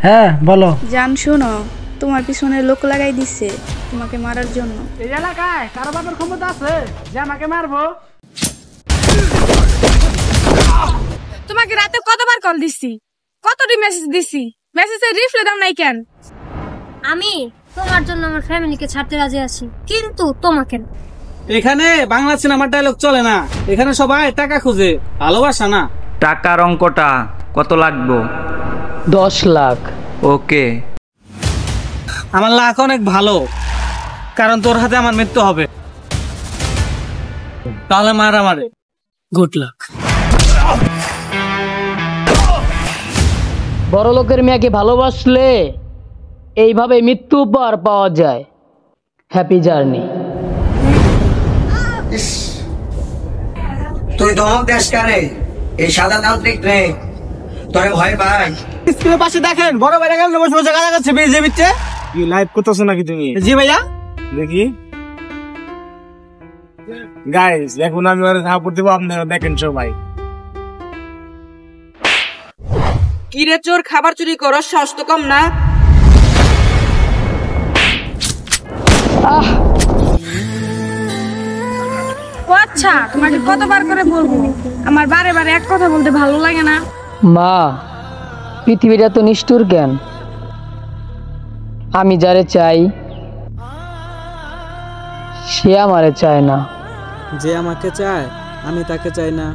হ্যাঁ বলো। জান শোনো, তোমার পিছনে লোক লাগাই দিচ্ছে তোমাকে মারার জন্য। এই এলাকায় কারো বাবার ক্ষমতা আছে যে আমাকে মারবো? তোমাকে রাতে কতবার কল দিছি, কতটি মেসেজ দিছি, মেসেজের রিপ্লাই দাও নাই কেন? আমি তোমার জন্য আমার ফ্যামিলিকে ছাড়তে রাজি আছি, কিন্তু তোমাকে না। এখানে বাংলা সিনেমার ডায়লগ চলে না, এখানে সবাই টাকা খুঁজে, ভালোবাসা না। টাকার অঙ্কটা কত লাগবে? 10 লাখ। ওকে। আমার লাখ অনেক ভালো, কারণ তোর হাতে আমার মৃত্যু হবে। তাহলে মার আমারে। Good luck. বড় লোকের মেয়েকে ভালোবাসলে এইভাবে মৃত্যু উপহার পাওয়া যায়। Happy journey. তুই ধমক দেশ কারে? এই সাদা তান্ত্রিক রে তোরে ভয় পাই। স্ক্রিনের পাশে দেখেন বড় ভাইরা কেমন বসে বসে গালা গাচ্ছে বেজে বিচ্ছে। কি লাইভ করতেছো নাকি তুমি? জি ভাইয়া। দেখি গাইস, এখন আমি ওর সাপোর্ট দেব, আপনারা দেখেন সবাই। কি রে চোর, খাবার চুরি করো, সাহস তো কম না? ও আচ্ছা, তোমাকে কতবার করে বলবো আমার বারে বারে এক কথা বলতে ভালো লাগে না? মা, পৃথিবীটা তো নিষ্ঠুর কেন? আমি যারে চাই সে আমারে চায় না। যে আমাকে চায় আমি তাকে চাই না।